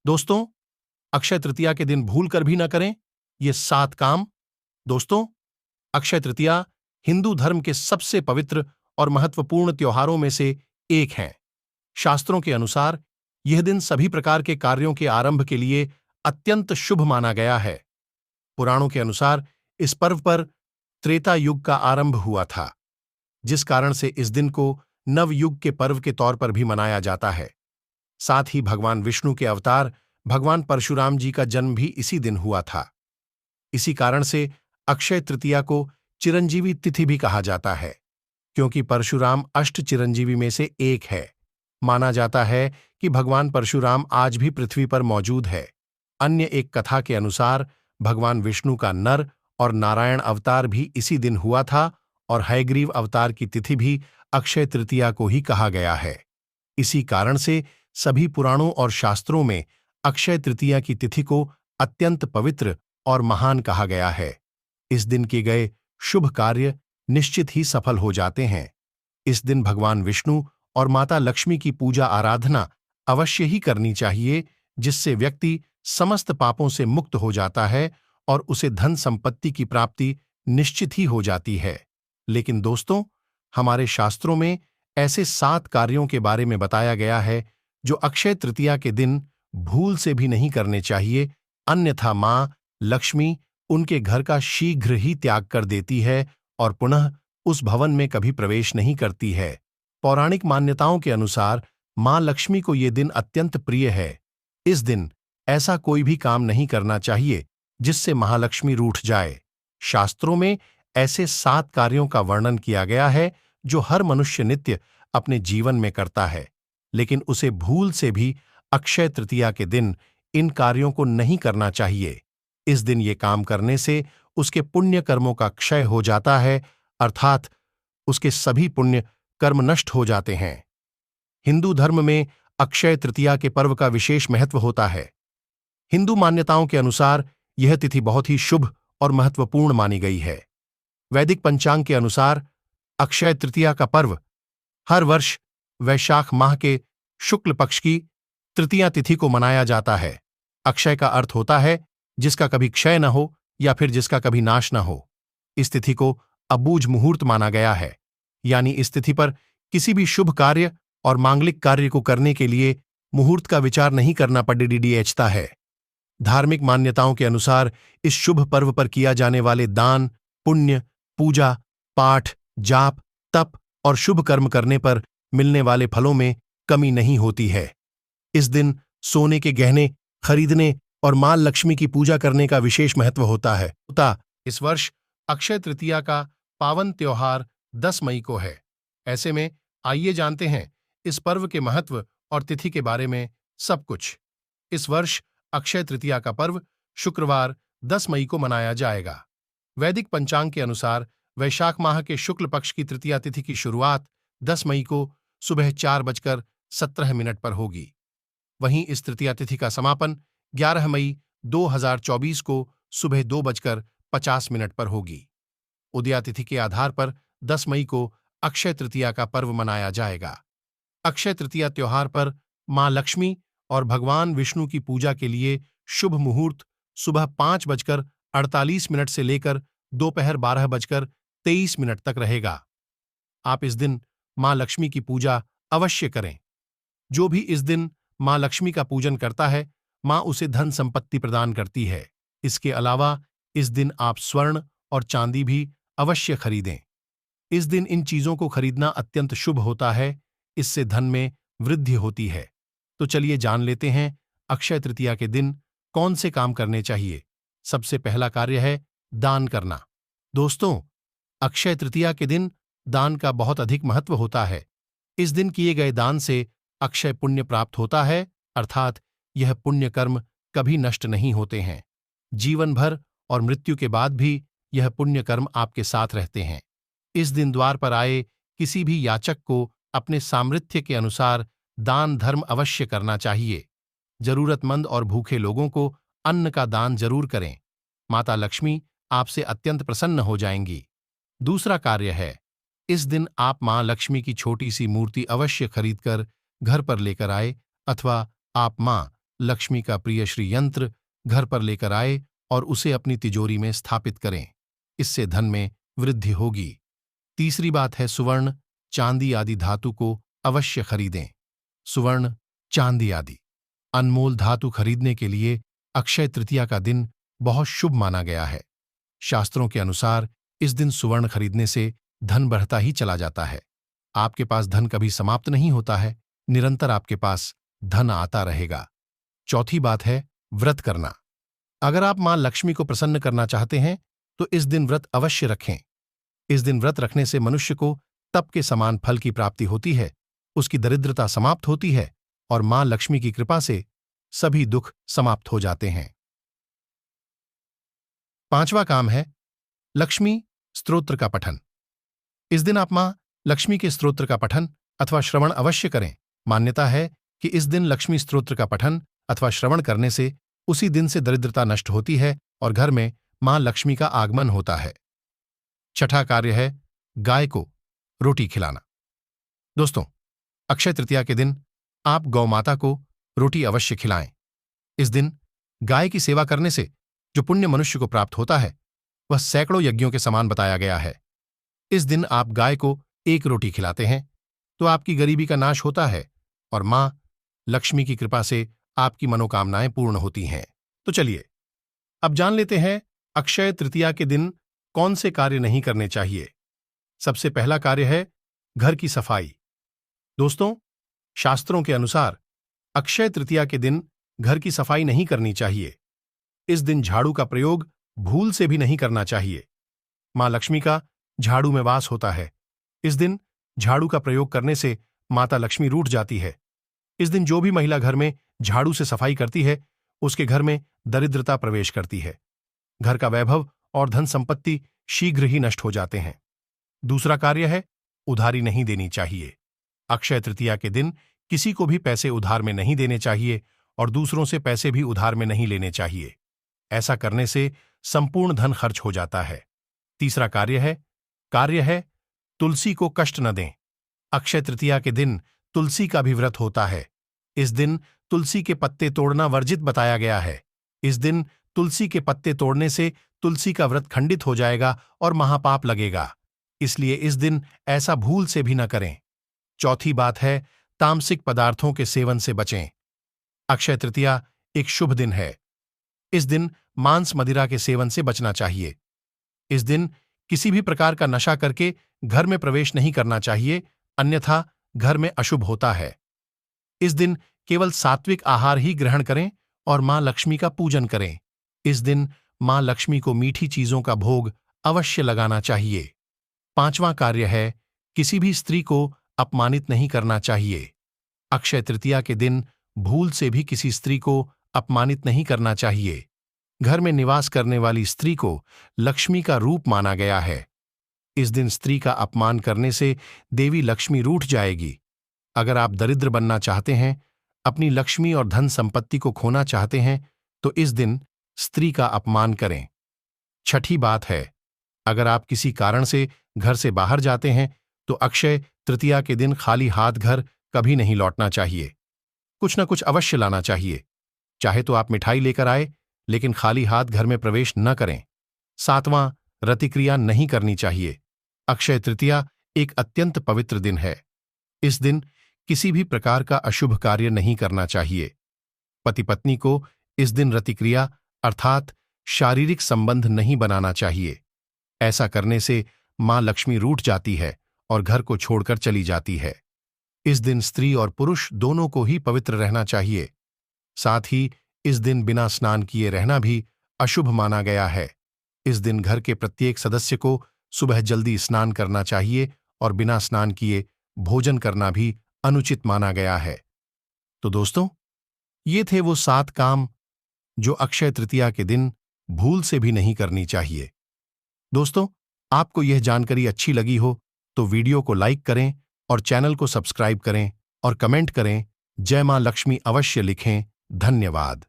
दोस्तों, अक्षय तृतीया के दिन भूल कर भी न करें ये 7 काम। दोस्तों, अक्षय तृतीया हिंदू धर्म के सबसे पवित्र और महत्वपूर्ण त्योहारों में से एक है। शास्त्रों के अनुसार यह दिन सभी प्रकार के कार्यों के आरंभ के लिए अत्यंत शुभ माना गया है। पुराणों के अनुसार इस पर्व पर त्रेता युग का आरंभ हुआ था, जिस कारण से इस दिन को नवयुग के पर्व के तौर पर भी मनाया जाता है। साथ ही भगवान विष्णु के अवतार भगवान परशुराम जी का जन्म भी इसी दिन हुआ था। इसी कारण से अक्षय तृतीया को चिरंजीवी तिथि भी कहा जाता है, क्योंकि परशुराम अष्ट चिरंजीवी में से एक है। माना जाता है कि भगवान परशुराम आज भी पृथ्वी पर मौजूद है। अन्य एक कथा के अनुसार भगवान विष्णु का नर और नारायण अवतार भी इसी दिन हुआ था और हयग्रीव अवतार की तिथि भी अक्षय तृतीया को ही कहा गया है। इसी कारण से सभी पुराणों और शास्त्रों में अक्षय तृतीया की तिथि को अत्यंत पवित्र और महान कहा गया है। इस दिन किए गए शुभ कार्य निश्चित ही सफल हो जाते हैं। इस दिन भगवान विष्णु और माता लक्ष्मी की पूजा आराधना अवश्य ही करनी चाहिए, जिससे व्यक्ति समस्त पापों से मुक्त हो जाता है और उसे धन संपत्ति की प्राप्ति निश्चित ही हो जाती है। लेकिन दोस्तों, हमारे शास्त्रों में ऐसे 7 कार्यों के बारे में बताया गया है जो अक्षय तृतीया के दिन भूल से भी नहीं करने चाहिए, अन्यथा मां लक्ष्मी उनके घर का शीघ्र ही त्याग कर देती है और पुनः उस भवन में कभी प्रवेश नहीं करती है। पौराणिक मान्यताओं के अनुसार मां लक्ष्मी को ये दिन अत्यंत प्रिय है। इस दिन ऐसा कोई भी काम नहीं करना चाहिए जिससे महालक्ष्मी रूठ जाए। शास्त्रों में ऐसे 7 कार्यों का वर्णन किया गया है जो हर मनुष्य नित्य अपने जीवन में करता है, लेकिन उसे भूल से भी अक्षय तृतीया के दिन इन कार्यों को नहीं करना चाहिए। इस दिन ये काम करने से उसके पुण्य कर्मों का क्षय हो जाता है, अर्थात उसके सभी पुण्य कर्म नष्ट हो जाते हैं। हिंदू धर्म में अक्षय तृतीया के पर्व का विशेष महत्व होता है। हिंदू मान्यताओं के अनुसार यह तिथि बहुत ही शुभ और महत्वपूर्ण मानी गई है। वैदिक पंचांग के अनुसार अक्षय तृतीया का पर्व हर वर्ष वैशाख माह के शुक्ल पक्ष की तृतीया तिथि को मनाया जाता है। अक्षय का अर्थ होता है जिसका कभी क्षय न हो या फिर जिसका कभी नाश न हो। इस तिथि को अबूझ मुहूर्त माना गया है, यानी इस तिथि पर किसी भी शुभ कार्य और मांगलिक कार्य को करने के लिए मुहूर्त का विचार नहीं करना पड़ता है। धार्मिक मान्यताओं के अनुसार इस शुभ पर्व पर किया जाने वाले दान, पुण्य, पूजा, पाठ, जाप, तप और शुभ कर्म करने पर मिलने वाले फलों में कमी नहीं होती है। इस दिन सोने के गहने खरीदने और मां लक्ष्मी की पूजा करने का विशेष महत्व होता है। इस वर्ष अक्षय तृतीया का पावन त्योहार 10 मई को है। ऐसे में आइए जानते हैं इस पर्व के महत्व और तिथि के बारे में सब कुछ। इस वर्ष अक्षय तृतीया का पर्व शुक्रवार 10 मई को मनाया जाएगा। वैदिक पंचांग के अनुसार वैशाख माह के शुक्ल पक्ष की तृतीया तिथि की शुरुआत 10 मई को सुबह 4:17 पर होगी। वहीं इस तृतीया तिथि का समापन 11 मई 2024 को सुबह 2:50 पर होगी। उदया तिथि के आधार पर 10 मई को अक्षय तृतीया का पर्व मनाया जाएगा। अक्षय तृतीया त्योहार पर मां लक्ष्मी और भगवान विष्णु की पूजा के लिए शुभ मुहूर्त सुबह 5:48 से लेकर दोपहर 12:23 तक रहेगा। आप इस दिन मां लक्ष्मी की पूजा अवश्य करें। जो भी इस दिन मां लक्ष्मी का पूजन करता है, मां उसे धन संपत्ति प्रदान करती है। इसके अलावा इस दिन आप स्वर्ण और चांदी भी अवश्य खरीदें। इस दिन इन चीजों को खरीदना अत्यंत शुभ होता है, इससे धन में वृद्धि होती है। तो चलिए जान लेते हैं अक्षय तृतीया के दिन कौन से काम करने चाहिए। सबसे पहला कार्य है दान करना। दोस्तों, अक्षय तृतीया के दिन दान का बहुत अधिक महत्व होता है। इस दिन किए गए दान से अक्षय पुण्य प्राप्त होता है, अर्थात यह पुण्य कर्म कभी नष्ट नहीं होते हैं। जीवन भर और मृत्यु के बाद भी यह पुण्य कर्म आपके साथ रहते हैं। इस दिन द्वार पर आए किसी भी याचक को अपने सामर्थ्य के अनुसार दान धर्म अवश्य करना चाहिए। जरूरतमंद और भूखे लोगों को अन्न का दान जरूर करें। माता लक्ष्मी आपसे अत्यंत प्रसन्न हो जाएंगी। दूसरा कार्य है, इस दिन आप मां लक्ष्मी की छोटी सी मूर्ति अवश्य खरीदकर घर पर लेकर आए, अथवा आप मां लक्ष्मी का प्रिय श्री यंत्र घर पर लेकर आए और उसे अपनी तिजोरी में स्थापित करें। इससे धन में वृद्धि होगी। तीसरी बात है सुवर्ण, चांदी आदि धातु को अवश्य खरीदें। सुवर्ण, चांदी आदि अनमोल धातु खरीदने के लिए अक्षय तृतीया का दिन बहुत शुभ माना गया है। शास्त्रों के अनुसार इस दिन सुवर्ण खरीदने से धन बढ़ता ही चला जाता है। आपके पास धन कभी समाप्त नहीं होता है, निरंतर आपके पास धन आता रहेगा। चौथी बात है व्रत करना। अगर आप मां लक्ष्मी को प्रसन्न करना चाहते हैं तो इस दिन व्रत अवश्य रखें। इस दिन व्रत रखने से मनुष्य को तप के समान फल की प्राप्ति होती है, उसकी दरिद्रता समाप्त होती है और मां लक्ष्मी की कृपा से सभी दुख समाप्त हो जाते हैं। पांचवा काम है लक्ष्मी स्तोत्र का पठन। इस दिन आप मां लक्ष्मी के स्तोत्र का पठन अथवा श्रवण अवश्य करें। मान्यता है कि इस दिन लक्ष्मी स्तोत्र का पठन अथवा श्रवण करने से उसी दिन से दरिद्रता नष्ट होती है और घर में मां लक्ष्मी का आगमन होता है। छठा कार्य है गाय को रोटी खिलाना। दोस्तों, अक्षय तृतीया के दिन आप गौ माता को रोटी अवश्य खिलाएं। इस दिन गाय की सेवा करने से जो पुण्य मनुष्य को प्राप्त होता है वह सैकड़ों यज्ञों के समान बताया गया है। इस दिन आप गाय को एक रोटी खिलाते हैं तो आपकी गरीबी का नाश होता है और मां लक्ष्मी की कृपा से आपकी मनोकामनाएं पूर्ण होती हैं। तो चलिए अब जान लेते हैं अक्षय तृतीया के दिन कौन से कार्य नहीं करने चाहिए। सबसे पहला कार्य है घर की सफाई। दोस्तों, शास्त्रों के अनुसार अक्षय तृतीया के दिन घर की सफाई नहीं करनी चाहिए। इस दिन झाड़ू का प्रयोग भूल से भी नहीं करना चाहिए। मां लक्ष्मी का झाड़ू में वास होता है। इस दिन झाड़ू का प्रयोग करने से माता लक्ष्मी रूठ जाती है। इस दिन जो भी महिला घर में झाड़ू से सफाई करती है उसके घर में दरिद्रता प्रवेश करती है। घर का वैभव और धन संपत्ति शीघ्र ही नष्ट हो जाते हैं। दूसरा कार्य है उधारी नहीं देनी चाहिए। अक्षय तृतीया के दिन किसी को भी पैसे उधार में नहीं देने चाहिए और दूसरों से पैसे भी उधार में नहीं लेने चाहिए। ऐसा करने से संपूर्ण धन खर्च हो जाता है। तीसरा कार्य है तुलसी को कष्ट न दें। अक्षय तृतीया के दिन तुलसी का भी व्रत होता है। इस दिन तुलसी के पत्ते तोड़ना वर्जित बताया गया है। इस दिन तुलसी के पत्ते तोड़ने से तुलसी का व्रत खंडित हो जाएगा और महापाप लगेगा, इसलिए इस दिन ऐसा भूल से भी न करें। चौथी बात है तामसिक पदार्थों के सेवन से बचें। अक्षय तृतीया एक शुभ दिन है। इस दिन मांस मदिरा के सेवन से बचना चाहिए। इस दिन किसी भी प्रकार का नशा करके घर में प्रवेश नहीं करना चाहिए, अन्यथा घर में अशुभ होता है। इस दिन केवल सात्विक आहार ही ग्रहण करें और मां लक्ष्मी का पूजन करें। इस दिन मां लक्ष्मी को मीठी चीजों का भोग अवश्य लगाना चाहिए। पांचवां कार्य है किसी भी स्त्री को अपमानित नहीं करना चाहिए। अक्षय तृतीया के दिन भूल से भी किसी स्त्री को अपमानित नहीं करना चाहिए। घर में निवास करने वाली स्त्री को लक्ष्मी का रूप माना गया है। इस दिन स्त्री का अपमान करने से देवी लक्ष्मी रूठ जाएगी। अगर आप दरिद्र बनना चाहते हैं, अपनी लक्ष्मी और धन संपत्ति को खोना चाहते हैं, तो इस दिन स्त्री का अपमान करें। छठी बात है अगर आप किसी कारण से घर से बाहर जाते हैं तो अक्षय तृतीया के दिन खाली हाथ घर कभी नहीं लौटना चाहिए। कुछ न कुछ अवश्य लाना चाहिए। चाहे तो आप मिठाई लेकर आए, लेकिन खाली हाथ घर में प्रवेश न करें। सातवां, रतिक्रिया नहीं करनी चाहिए। अक्षय तृतीया एक अत्यंत पवित्र दिन है। इस दिन किसी भी प्रकार का अशुभ कार्य नहीं करना चाहिए। पति पत्नी को इस दिन रतिक्रिया अर्थात शारीरिक संबंध नहीं बनाना चाहिए। ऐसा करने से मां लक्ष्मी रूठ जाती है और घर को छोड़कर चली जाती है। इस दिन स्त्री और पुरुष दोनों को ही पवित्र रहना चाहिए। साथ ही इस दिन बिना स्नान किए रहना भी अशुभ माना गया है। इस दिन घर के प्रत्येक सदस्य को सुबह जल्दी स्नान करना चाहिए और बिना स्नान किए भोजन करना भी अनुचित माना गया है। तो दोस्तों, ये थे वो 7 काम जो अक्षय तृतीया के दिन भूल से भी नहीं करनी चाहिए। दोस्तों, आपको यह जानकारी अच्छी लगी हो तो वीडियो को लाइक करें और चैनल को सब्सक्राइब करें और कमेंट करें। जय मां लक्ष्मी अवश्य लिखें। धन्यवाद।